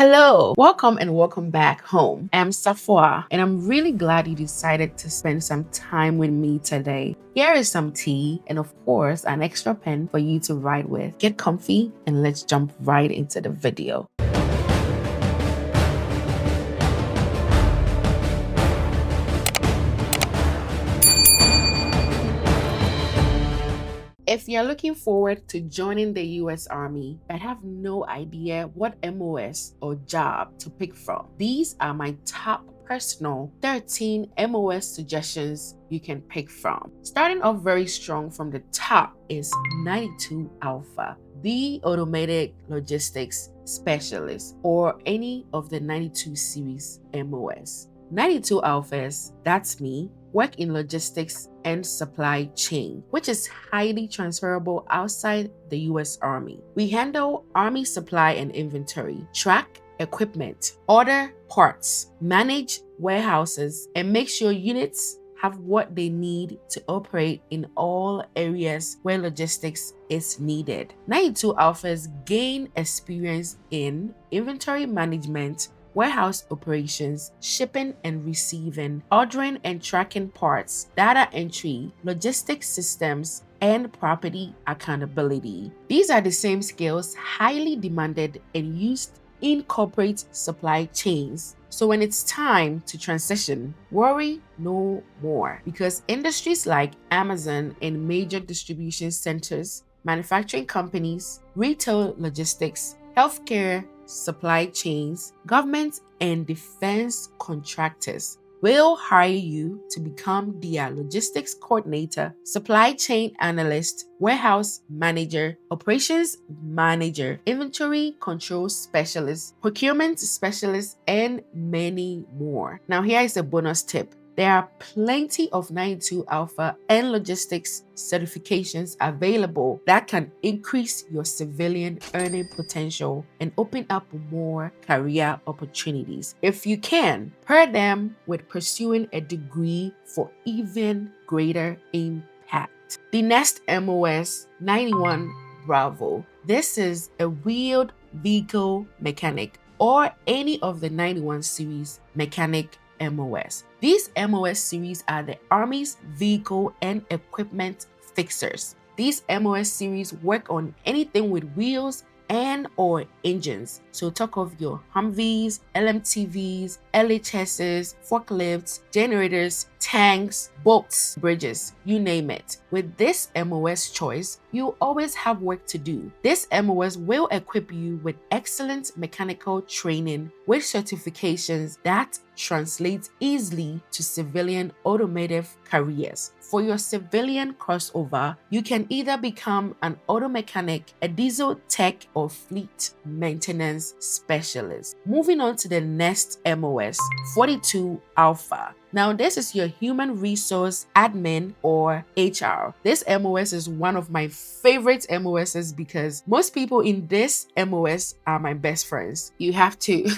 Hello, welcome back home. I'm Safwa, and I'm really glad you decided to spend some time with me today. Here is some tea and, of course, an extra pen for you to write with. Get comfy and let's jump right into the video. If you're looking forward to joining the US Army but have no idea what MOS or job to pick from, these are my top personal 13 MOS suggestions you can pick from. Starting off very strong from the top is 92 Alpha, the automated logistics specialist, or any of the 92 series MOS. 92 Alphas, that's me, work in logistics and supply chain, which is highly transferable outside the US Army. We handle Army supply and inventory, track equipment, order parts, manage warehouses, and make sure units have what they need to operate in all areas where logistics is needed. 92 Alphas gain experience in inventory management, warehouse operations, shipping and receiving, ordering and tracking parts, data entry, logistics systems, and property accountability. These are the same skills highly demanded and used in corporate supply chains. So when it's time to transition, worry no more, because industries like Amazon and major distribution centers, manufacturing companies, retail logistics, healthcare, supply chains, government, and defense contractors will hire you to become their logistics coordinator, supply chain analyst, warehouse manager, operations manager, inventory control specialist, procurement specialist, and many more. Now, here is a bonus tip. There are plenty of 92 Alpha and logistics certifications available that can increase your civilian earning potential and open up more career opportunities. If you can, pair them with pursuing a degree for even greater impact. The next MOS, 91 Bravo. This is a wheeled vehicle mechanic or any of the 91 series mechanic MOS. These MOS series are the Army's vehicle and equipment fixers. These MOS series work on anything with wheels and or engines. So talk of your Humvees, LMTVs, LHSs, forklifts, generators, tanks, boats, bridges, you name it. With this MOS choice, you always have work to do. This MOS will equip you with excellent mechanical training with certifications that translate easily to civilian automotive careers. For your civilian crossover, you can either become an auto mechanic, a diesel tech, or fleet maintenance specialist. Moving on to the next MOS, 42 Alpha. Now, this is your human resource admin or HR. This MOS is one of my favorite MOSs because most people in this MOS are my best friends. You have to.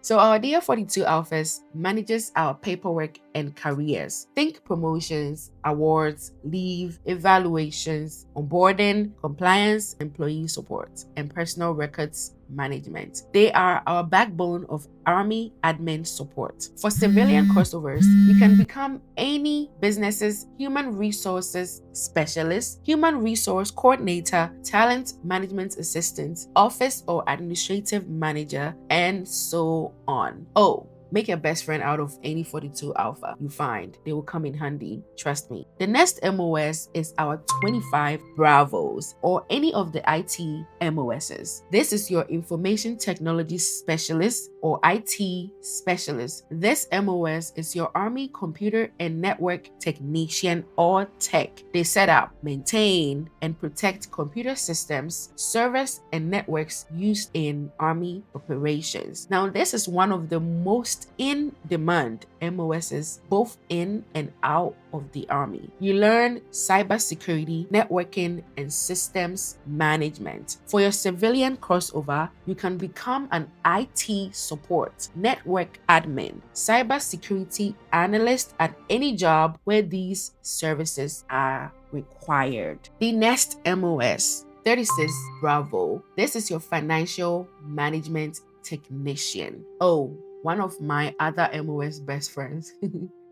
So our dear 42 Alphas manages our paperwork and careers. Think promotions, awards, leave, evaluations, onboarding, compliance, employee support, and personal records management. They are our backbone of Army admin support. For civilian crossovers, you can become any business's human resources specialist, human resource coordinator, talent management assistant, office or administrative manager, and so on. Oh, make a best friend out of any 42 Alpha you find. They will come in handy, trust me. The next MOS is our 25 Bravos or any of the IT MOSs. This is your information technology specialist or IT specialist. This MOS is your Army computer and network technician or tech. They set up, maintain, and protect computer systems, servers, and networks used in Army operations. Now, this is one of the most in-demand MOSs both in and out of the Army. You learn cybersecurity, networking, and systems management. For your civilian crossover, you can become an IT support, network admin, cybersecurity analyst at any job where these services are required. The next MOS, 36 Bravo. This is your financial management technician. Oh, one of my other MOS best friends.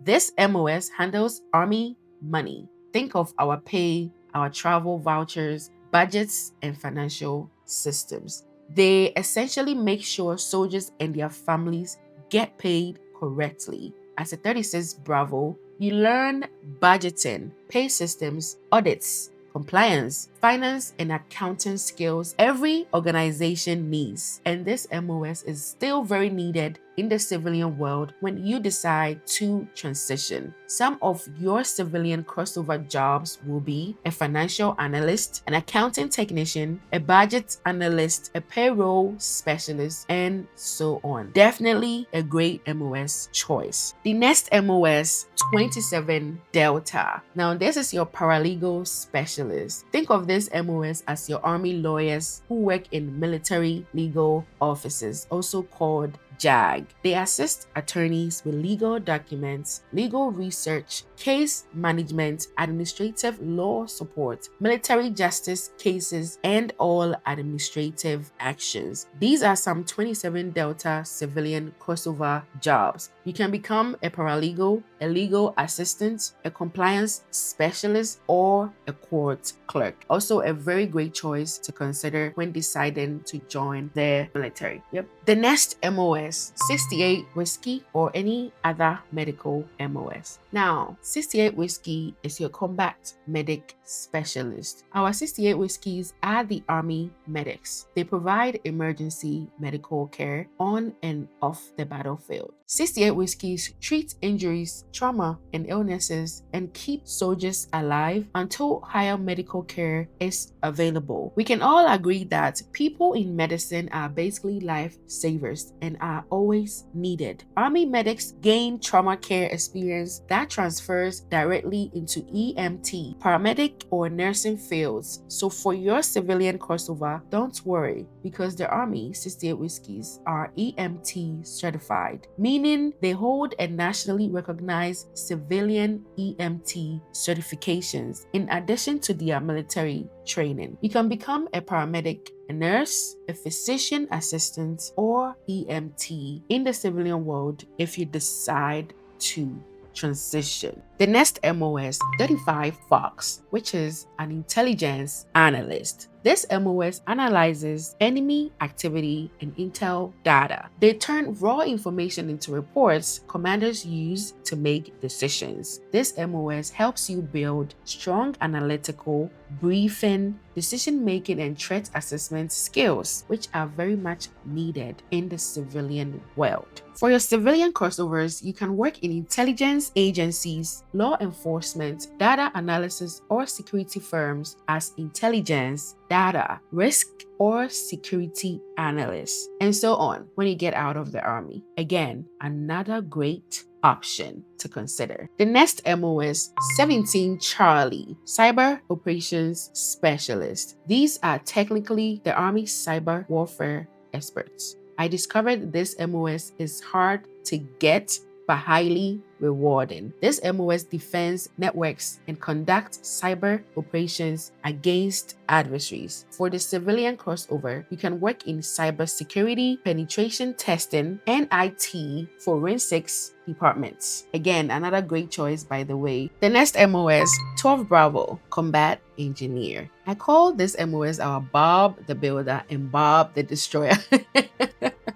This MOS handles Army money. Think of our pay, our travel vouchers, budgets, and financial systems. They essentially make sure soldiers and their families get paid correctly. As a 36 Bravo, you learn budgeting, pay systems, audits, compliance, finance, and accounting skills every organization needs. And this MOS is still very needed in the civilian world when you decide to transition. Some of your civilian crossover jobs will be a financial analyst, an accounting technician, a budget analyst, a payroll specialist, and so on. Definitely a great MOS choice. The next MOS, 27 Delta. Now, this is your paralegal specialist. Think of this MOS as your Army lawyers who work in military legal offices, also called JAG. They assist attorneys with legal documents, legal research, case management, administrative law support, military justice cases, and all administrative actions. These are some 27 Delta civilian crossover jobs. You can become a paralegal, a legal assistant, a compliance specialist, or a court clerk. Also, a very great choice to consider when deciding to join the military. The next MOS, 68 Whiskey or any other medical MOS. Now, 68 Whiskey is your combat medic specialist. Our 68 Whiskeys are the Army medics. They provide emergency medical care on and off the battlefield. 68 Whiskeys treat injuries, trauma, and illnesses and keep soldiers alive until higher medical care is available. We can all agree that people in medicine are basically lifesavers and are always needed. Army medics gain trauma care experience that transfers directly into EMT, paramedic, or nursing fields. So for your civilian crossover, don't worry, because the Army 68 Whiskeys are EMT certified, meaning they hold a nationally recognized civilian EMT certifications in addition to their military training. You can become a paramedic, a nurse, a physician assistant, or EMT in the civilian world if you decide to transition. The next MOS, 35 Fox, which is an intelligence analyst. This MOS analyzes enemy activity and intel data. They turn raw information into reports commanders use to make decisions. This MOS helps you build strong analytical, briefing, decision-making, and threat assessment skills, which are very much needed in the civilian world. For your civilian crossovers, you can work in intelligence agencies, law enforcement, data analysis, or security firms as intelligence, data, risk, or security analyst, and so on when you get out of the Army. Again, another great option to consider. The next MOS, 17 Charlie, Cyber Operations Specialist. These are technically the Army cyber warfare experts. I discovered this MOS is hard to get but highly rewarding. This MOS defends networks and conducts cyber operations against adversaries. For the civilian crossover, you can work in cybersecurity, penetration testing, and IT forensics departments. Again, another great choice, by the way. The next MOS, 12 Bravo, Combat Engineer. I call this MOS our Bob the Builder and Bob the Destroyer.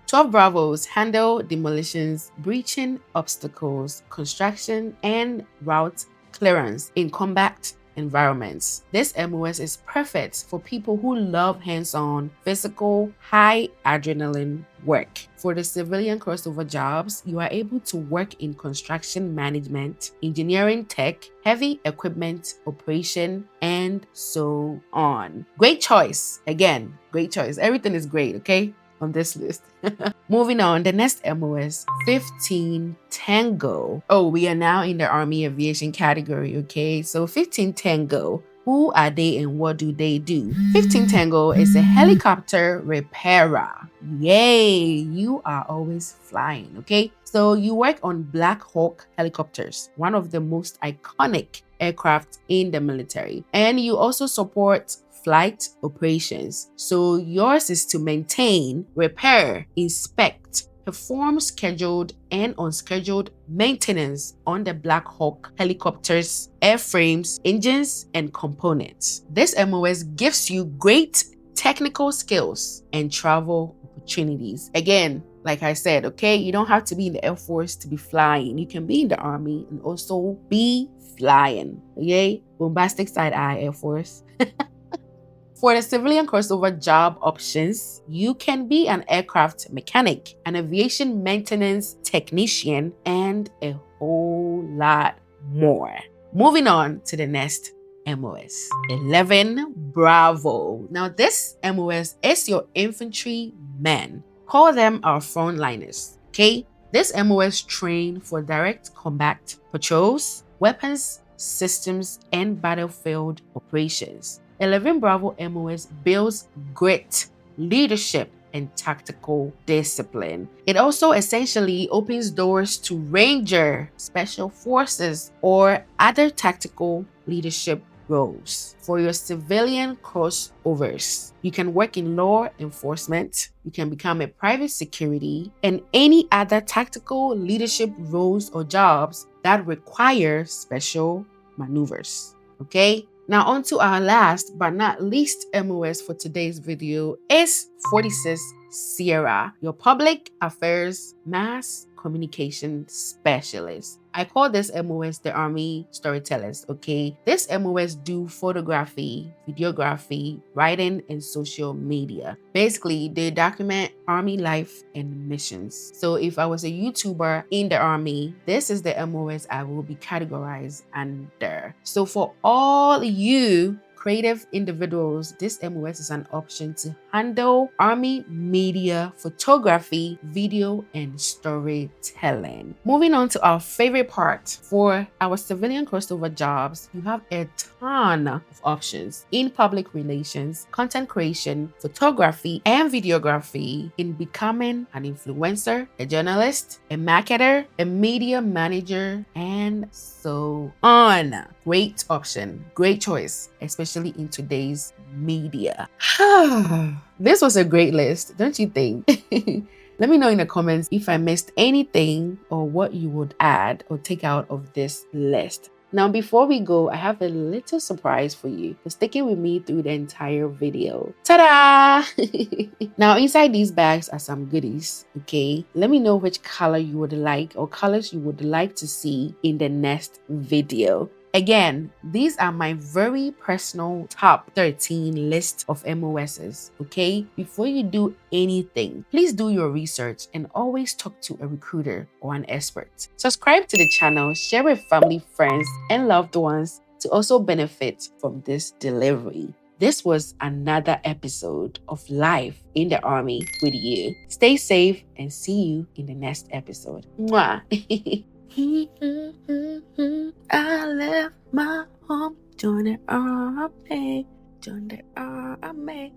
12 Bravos handle demolitions, breaching obstacles, construction, and route clearance in combat environments. This MOS is perfect for people who love hands-on, physical, high adrenaline work. For the civilian crossover jobs, you are able to work in construction management, engineering tech, heavy equipment operation, and so on. Great choice. Again, great choice. Everything is great, okay, on this list. Moving on, the next MOS, 15 Tango. Oh, we are now in the Army Aviation category, okay? So 15 Tango, who are they and what do they do? 15 Tango is a helicopter repairer. Yay, you are always flying, okay? So you work on Black Hawk helicopters, one of the most iconic aircraft in the military. And you also support flight operations. So yours is to maintain, repair, inspect, perform scheduled and unscheduled maintenance on the Black Hawk helicopters, airframes, engines, and components. This MOS gives you great technical skills and travel opportunities. Again, like I said, okay, you don't have to be in the Air Force to be flying. You can be in the Army and also be flying. Okay? Bombastic side eye, Air Force. For the civilian crossover job options, you can be an aircraft mechanic, an aviation maintenance technician, and a whole lot more. Moving on to the next MOS. 11 Bravo. Now this MOS is your infantry men. Call them our frontliners, okay? This MOS train for direct combat patrols, weapons, systems, and battlefield operations. 11 Bravo MOS builds grit, leadership, and tactical discipline. It also essentially opens doors to Ranger, Special Forces, or other tactical leadership roles. For your civilian crossovers, you can work in law enforcement, you can become a private security, and any other tactical leadership roles or jobs that require special maneuvers. Okay? Now on to our last but not least MOS for today's video is 46 Sierra, your public affairs mass communication specialist. I call this MOS the Army storytellers, okay? This MOS do photography, videography, writing, and social media. Basically, they document Army life and missions. So if I was a YouTuber in the Army, this is the MOS I will be categorized under. So for all you creative individuals, this MOS is an option to handle Army media, photography, video, and storytelling. Moving on to our favorite part. For our civilian crossover jobs, you have a ton of options in public relations, content creation, photography, and videography, in becoming an influencer, a journalist, a marketer, a media manager, and so on. Great option, great choice, especially in today's media. This was a great list, don't you think? Let me know in the comments if I missed anything or what you would add or take out of this list. Now, before we go, I have a little surprise for you for sticking with me through the entire video. Ta-da! Now, inside these bags are some goodies, okay? Let me know which color you would like or colors you would like to see in the next video. Again, these are my very personal top 13 list of MOSs, okay? Before you do anything, please do your research and always talk to a recruiter or an expert. Subscribe to the channel, share with family, friends, and loved ones to also benefit from this delivery. This was another episode of Life in the Army with you. Stay safe and see you in the next episode. Mwah! I left my home, joined the army, joined the army.